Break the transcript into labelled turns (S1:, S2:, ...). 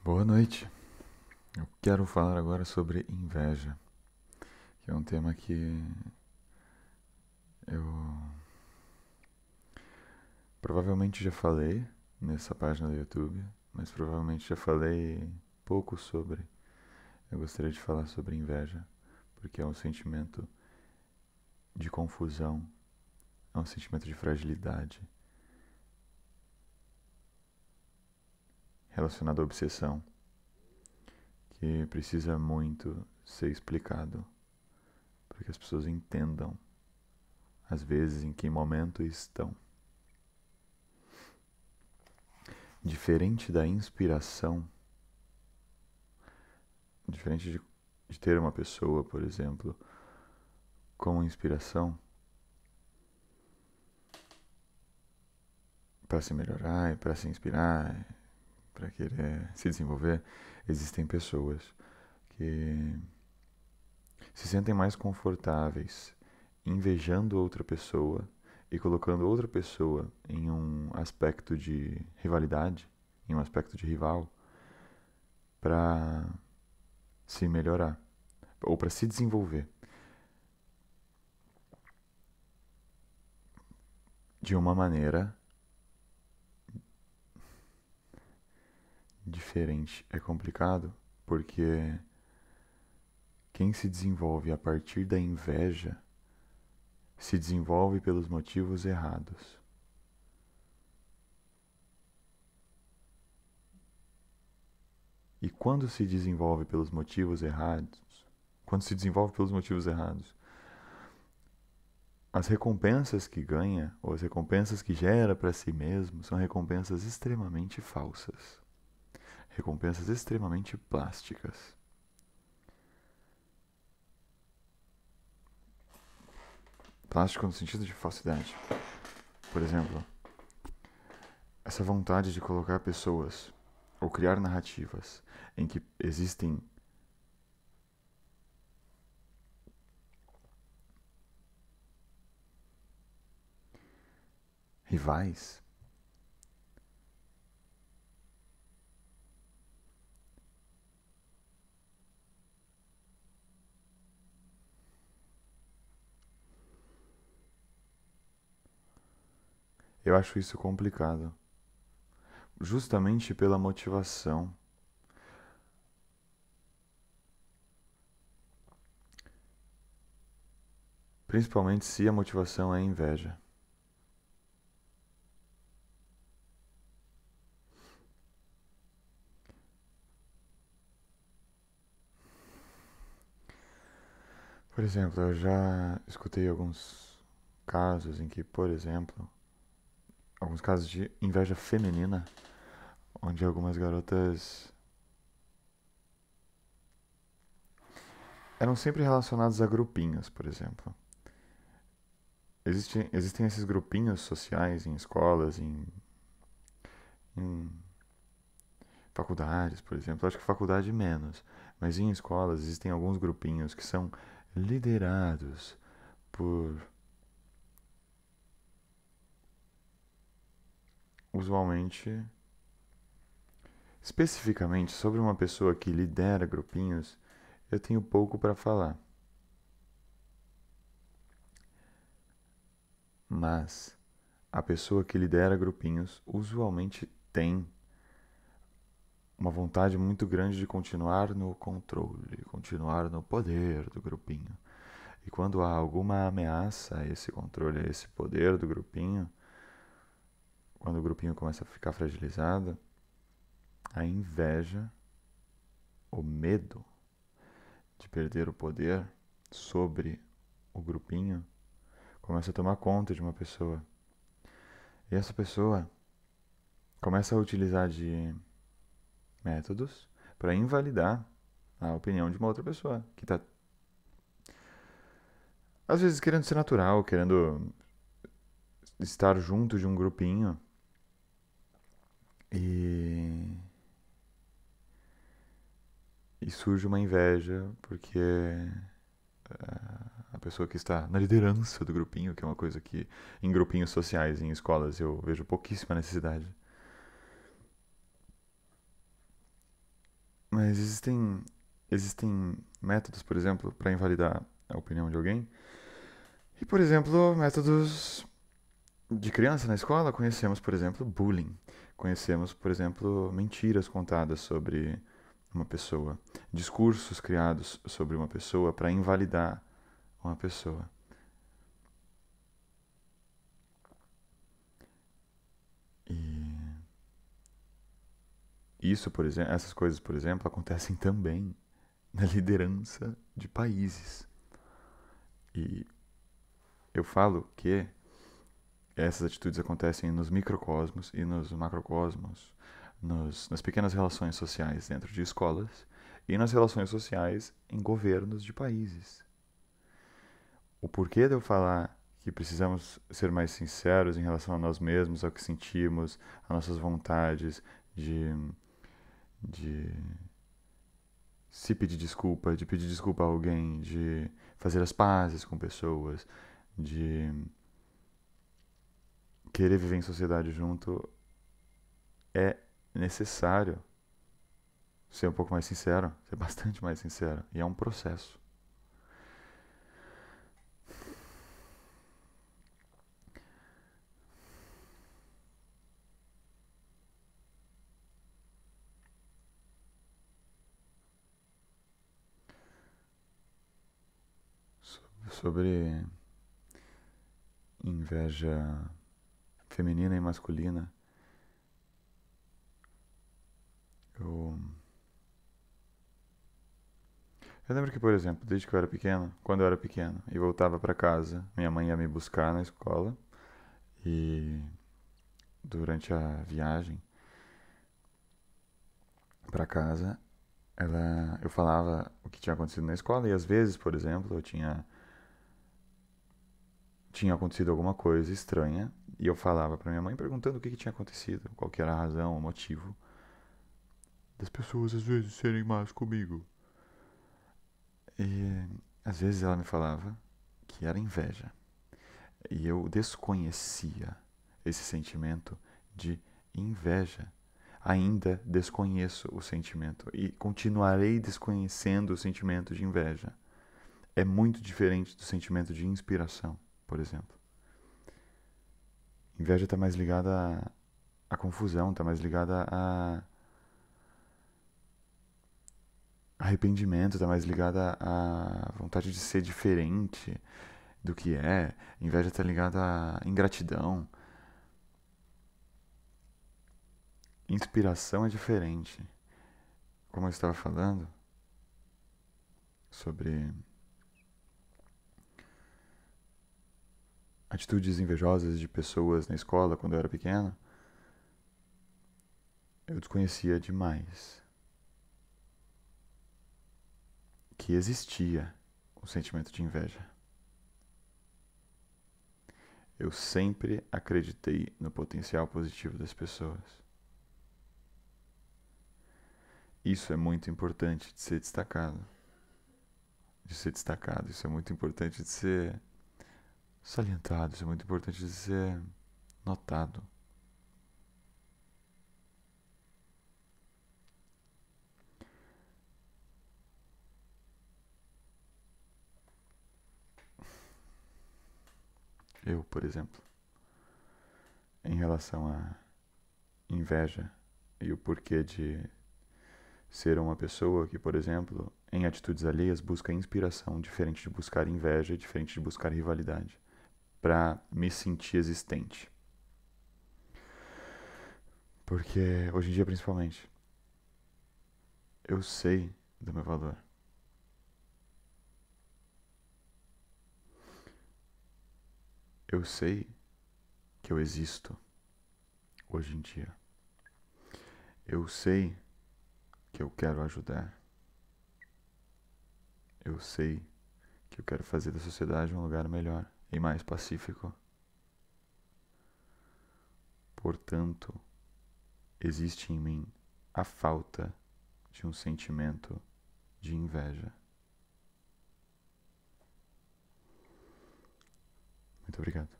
S1: Boa noite. Eu quero falar agora sobre inveja, que é um tema que eu provavelmente já falei nessa página do YouTube, mas provavelmente já falei pouco sobre. Eu gostaria de falar sobre inveja, porque é um sentimento de confusão, é um sentimento de fragilidade relacionado à obsessão, que precisa muito ser explicado para que as pessoas entendam, às vezes, em que momento estão. Diferente da inspiração, diferente de ter uma pessoa, por exemplo, como inspiração para se melhorar, para se inspirar, para querer se desenvolver, existem pessoas que se sentem mais confortáveis invejando outra pessoa e colocando outra pessoa em um aspecto de rivalidade, em um aspecto de rival, para se melhorar ou para se desenvolver de uma maneira diferente. É complicado porque quem se desenvolve a partir da inveja se desenvolve pelos motivos errados. E quando se desenvolve pelos motivos errados, quando se desenvolve pelos motivos errados, as recompensas que ganha, ou as recompensas que gera para si mesmo, são recompensas extremamente falsas. Recompensas extremamente plásticas. Plástico no sentido de falsidade. Por exemplo, essa vontade de colocar pessoas ou criar narrativas em que existem rivais. Eu acho isso complicado, justamente pela motivação. Principalmente se a motivação é inveja. Por exemplo, eu já escutei alguns casos em que, por exemplo, alguns casos de inveja feminina, onde algumas garotas eram sempre relacionadas a grupinhos, por exemplo. Existem esses grupinhos sociais em escolas, em faculdades, por exemplo. Acho que faculdade menos, mas em escolas existem alguns grupinhos que são liderados por, usualmente, especificamente sobre uma pessoa que lidera grupinhos, eu tenho pouco para falar. Mas a pessoa que lidera grupinhos usualmente tem uma vontade muito grande de continuar no controle, continuar no poder do grupinho. E quando há alguma ameaça a esse controle, a esse poder do grupinho, quando o grupinho começa a ficar fragilizado, a inveja, o medo de perder o poder sobre o grupinho, começa a tomar conta de uma pessoa. E essa pessoa começa a utilizar de métodos para invalidar a opinião de uma outra pessoa que está, às vezes, querendo ser natural, querendo estar junto de um grupinho e, e surge uma inveja porque a pessoa que está na liderança do grupinho, que é uma coisa que em grupinhos sociais, em escolas, eu vejo pouquíssima necessidade. Mas existem métodos, por exemplo, para invalidar a opinião de alguém. E, por exemplo, métodos de criança na escola, conhecemos, por exemplo, bullying. Conhecemos, por exemplo, mentiras contadas sobre uma pessoa, discursos criados sobre uma pessoa para invalidar uma pessoa. E isso, por exemplo, essas coisas, por exemplo, acontecem também na liderança de países. E eu falo que essas atitudes acontecem nos microcosmos e nos macrocosmos, nas pequenas relações sociais dentro de escolas e nas relações sociais em governos de países. O porquê de eu falar que precisamos ser mais sinceros em relação a nós mesmos, ao que sentimos, a nossas vontades de se pedir desculpa a alguém, de fazer as pazes com pessoas, de querer viver em sociedade junto, é necessário ser um pouco mais sincero, ser bastante mais sincero. E é um processo. Sobre inveja feminina e masculina, eu, eu lembro que, por exemplo, desde que eu era pequeno, quando eu era pequeno e voltava para casa, minha mãe ia me buscar na escola e durante a viagem para casa, eu falava o que tinha acontecido na escola e às vezes, por exemplo, tinha acontecido alguma coisa estranha e eu falava para minha mãe perguntando o que tinha acontecido, qual que era a razão, o motivo das pessoas às vezes serem más comigo. E às vezes ela me falava que era inveja. E eu desconhecia esse sentimento de inveja. Ainda desconheço o sentimento e continuarei desconhecendo o sentimento de inveja. É muito diferente do sentimento de inspiração, por exemplo. Inveja está mais ligada à confusão, está mais ligada a arrependimento, está mais ligada à vontade de ser diferente do que é. Inveja está ligada à ingratidão. Inspiração é diferente. Como eu estava falando sobre atitudes invejosas de pessoas na escola quando eu era pequeno, eu desconhecia demais que existia o sentimento de inveja. Eu sempre acreditei no potencial positivo das pessoas. Isso é muito importante de ser destacado. Isso é muito importante de ser salientado, isso é muito importante de ser notado. Eu, por exemplo, em relação à inveja e o porquê de ser uma pessoa que, por exemplo, em atitudes alheias busca inspiração, diferente de buscar inveja, diferente de buscar rivalidade, para me sentir existente. Porque hoje em dia, principalmente, eu sei do meu valor. Eu sei que eu existo hoje em dia. Eu sei que eu quero ajudar. Eu sei que eu quero fazer da sociedade um lugar melhor e mais pacífico. Portanto, existe em mim a falta de um sentimento de inveja. Muito obrigado.